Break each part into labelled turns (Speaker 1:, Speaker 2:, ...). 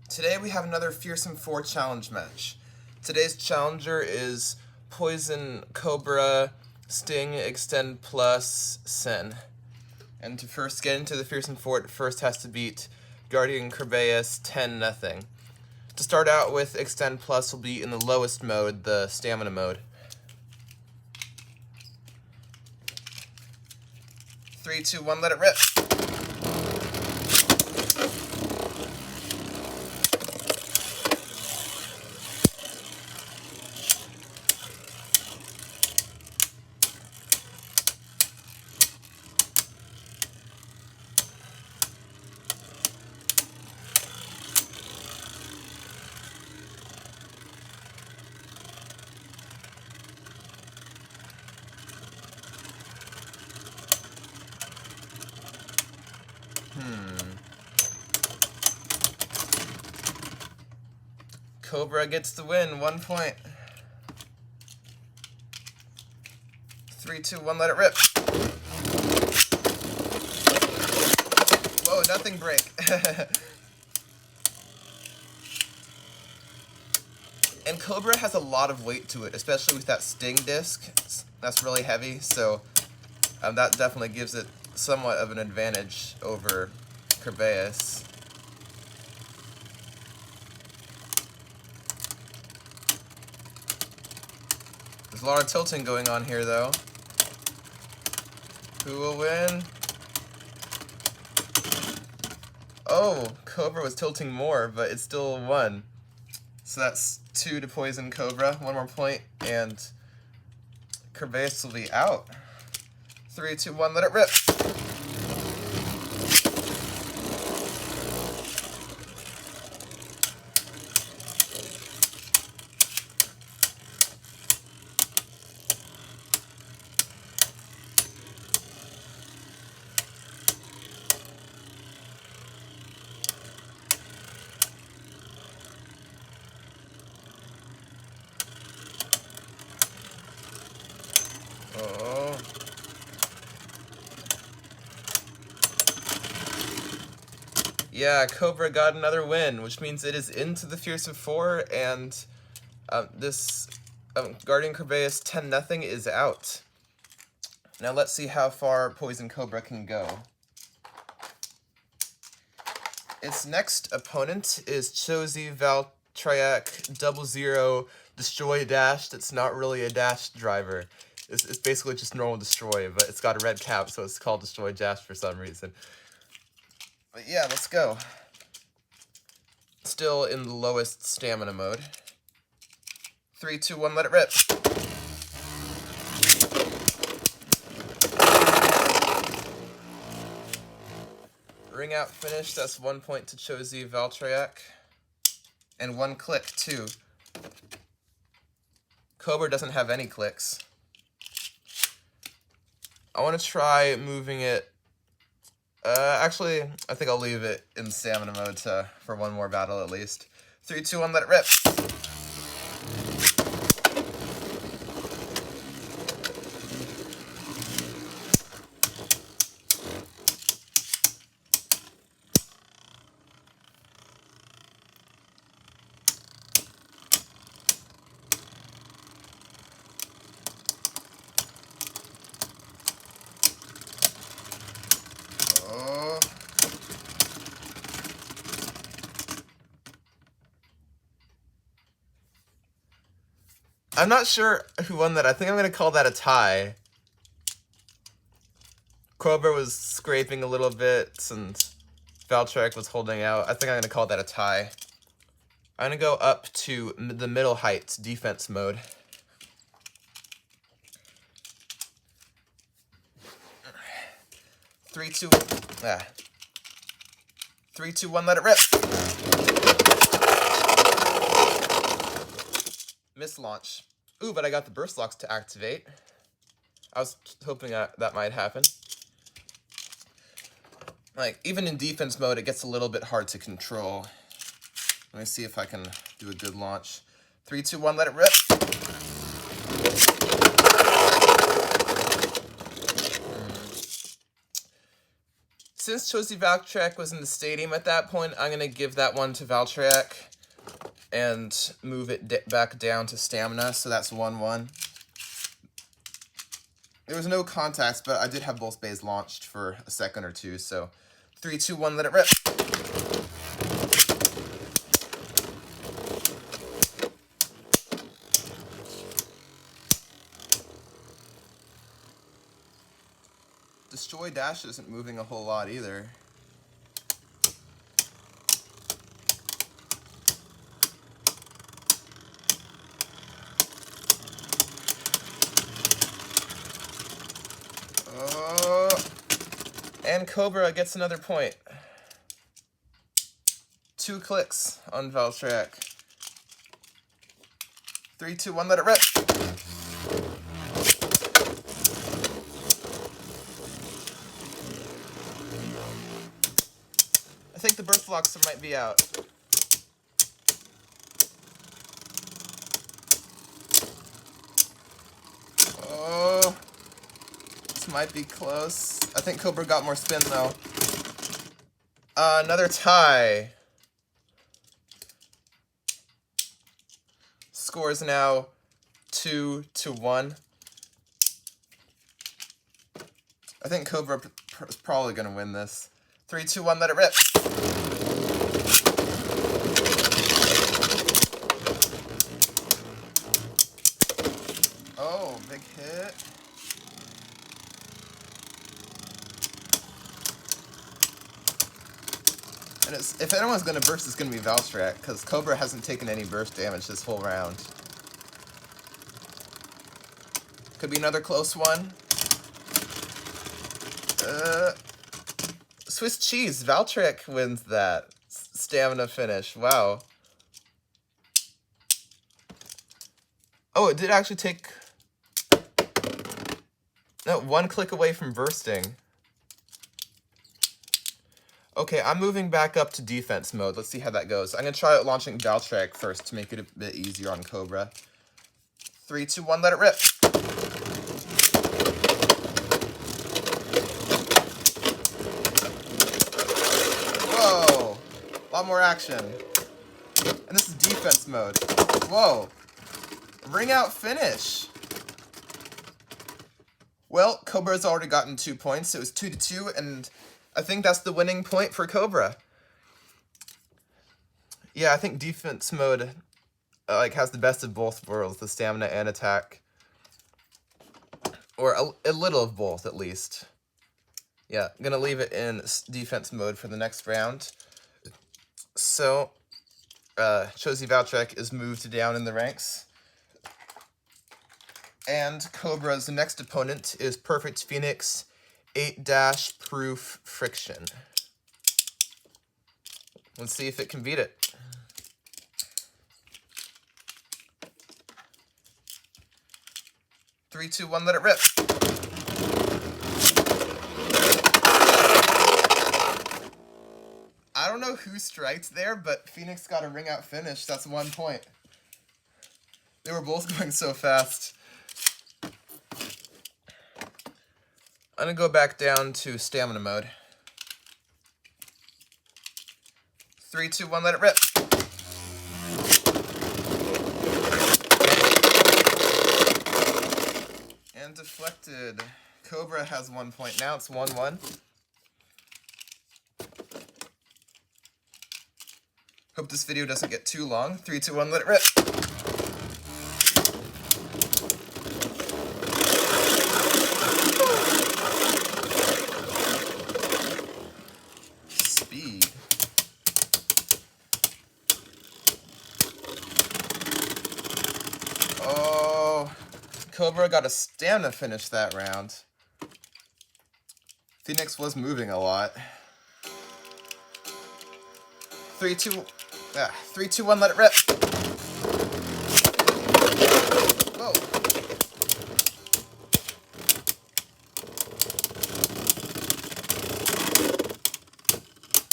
Speaker 1: Today we have another Fearsome 4 challenge match. Today's challenger is Poison, Cobra, Sting, Extend Plus, Sen. And to first get into the Fearsome 4, it first has to beat Guardian Kerbeus 10-0. To start out with, Extend Plus will be in the lowest mode, the Stamina mode. 3, 2, 1, let it rip! Cobra gets the win, 1 point. 3, 2, 1, let it rip. Whoa, nothing break. And Cobra has a lot of weight to it, especially with that Sting disc. That's really heavy, so that definitely gives it somewhat of an advantage over Kerbeus. There's a lot of tilting going on here, though. Who will win? Oh, Cobra was tilting more, but it still won. So that's 2 to Poison Cobra, 1 more point, and Kerbeus will be out. 3, 2, 1, let it rip! Oh. Yeah, Cobra got another win, which means it is into the Fearsome 4, and this Guardian Kerbeus 10-0 is out. Now let's see how far Poison Cobra can go. Its next opponent is Cho-Z Valtryek 00 Destroy Dash. That's not really a dash driver. It's basically just normal destroy, but it's got a red cap, so it's called Destroy Dash for some reason. But yeah, let's go. Still in the lowest stamina mode. 3, 2, 1, let it rip. Ring out finish, that's 1 point to Cho-Z Valtryek. And 1 click, too. Cobra doesn't have any clicks. I want to try moving it. Actually, I think I'll leave it in stamina mode for 1 more battle at least. 3, 2, 1, let it rip. I'm not sure who won that. I think I'm going to call that a tie. Cobra was scraping a little bit, and Valtryek was holding out. I think I'm going to call that a tie. I'm going to go up to the middle heights defense mode. 3, 2, 1, let it rip. Miss launch. Ooh, but I got the burst locks to activate. I was hoping that might happen. Like, even in defense mode, it gets a little bit hard to control. Let me see if I can do a good launch. 3, 2, 1, let it rip. Since Cho-Z Valtryek was in the stadium at that point, I'm going to give that one to Valtryek and move it back down to stamina, so that's 1-1. There was no contacts, but I did have both bays launched for a second or two, so 3, 2, 1, let it rip. Destroy dash isn't moving a whole lot either. And Cobra gets another point. 2 clicks on Valtryek. 3, 2, 1, let it rip. I think the burst blocks might be out. Oh, this might be close. I think Cobra got more spin though. Another tie. Score is now 2-1. I think Cobra is probably going to win this. 3, 2, 1, let it rip. Oh, big hit. And if anyone's going to burst, it's going to be Valtryek, because Cobra hasn't taken any burst damage this whole round. Could be another close one. Swiss cheese. Valtryek wins that. Stamina finish. Wow. Oh, it did actually take... No, 1 click away from bursting. Okay, I'm moving back up to defense mode. Let's see how that goes. I'm going to try out launching Valtryek first to make it a bit easier on Cobra. 3, 2, 1, let it rip. Whoa, a lot more action. And this is defense mode. Whoa, ring out finish. Well, Cobra's already gotten 2 points. It was 2-2, and I think that's the winning point for Cobra. Yeah, I think defense mode has the best of both worlds, the stamina and attack. Or a little of both, at least. Yeah, I'm going to leave it in defense mode for the next round. So, Cho-Z Valtryek is moved down in the ranks. And Cobra's next opponent is Perfect Phoenix 8- proof friction. Let's see if it can beat it. Three, two, one, let it rip. I don't know who strikes there, but Phoenix got a ring out finish. That's 1 point. They were both going so fast. I'm going to go back down to stamina mode. 3, 2, 1, let it rip. And deflected. Cobra has 1 point now. It's 1-1. Hope this video doesn't get too long. 3, 2, 1, let it rip. Speed. Oh, Cobra got a stamina finish that round. Phoenix was moving a lot. 3, 2, 1, let it rip. Whoa.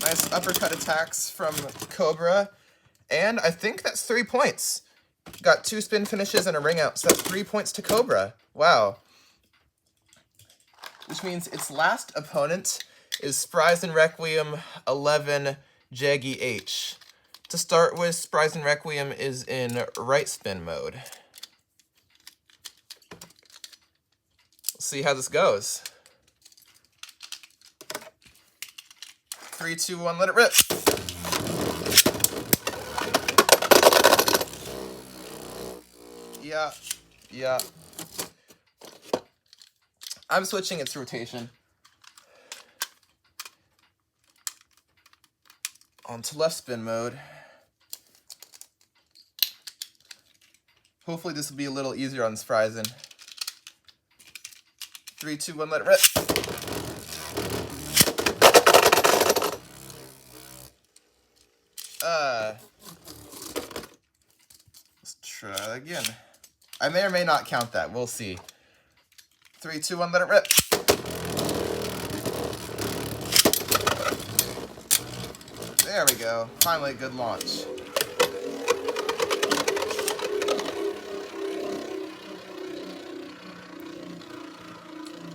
Speaker 1: Nice uppercut attacks from Cobra. And I think that's 3 points. Got 2 spin finishes and a ring out, so that's 3 points to Cobra. Wow. Which means its last opponent is Spryzen Requiem 11 Jaggy H. To start with, Spryzen Requiem is in right spin mode. Let's see how this goes. 3, 2, 1, let it rip. Yeah. I'm switching its rotation. Onto left spin mode. Hopefully this will be a little easier on Spryzen. 3, 2, 1, let it rip. Let's try again. I may or may not count that. We'll see. 3, 2, 1, let it rip. There we go. Finally a good launch.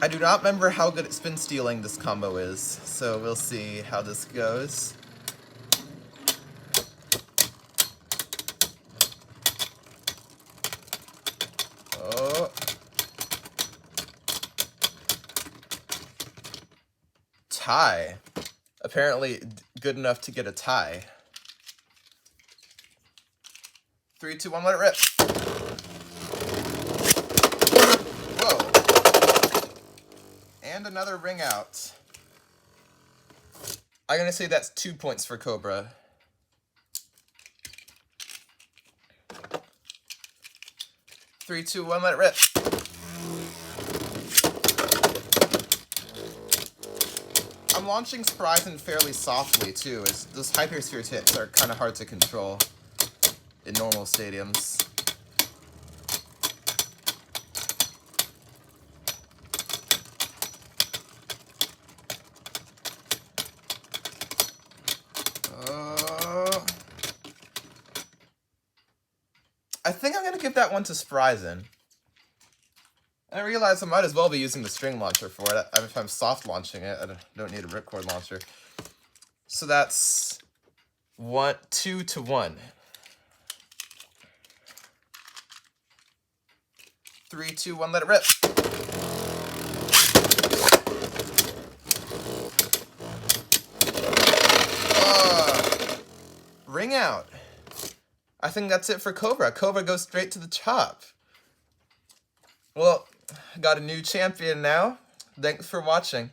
Speaker 1: I do not remember how good at spin stealing this combo is, so we'll see how this goes. Oh. Tie. Apparently good enough to get a tie. 3, 2, 1, let it rip. Whoa. And another ring out. I'm gonna say that's 2 points for Cobra. 3, 2, 1, let it rip. I'm launching Spryzen fairly softly too, as those Hypersphere hits are kind of hard to control in normal stadiums. I think I'm gonna give that one to Spryzen. I realize I might as well be using the string launcher for it. If I'm soft launching it, I don't need a ripcord launcher. So that's 2 to 1. 3, 2, 1, let it rip. Ring out. I think that's it for Cobra. Cobra goes straight to the top. Well, got a new champion now. Thanks for watching.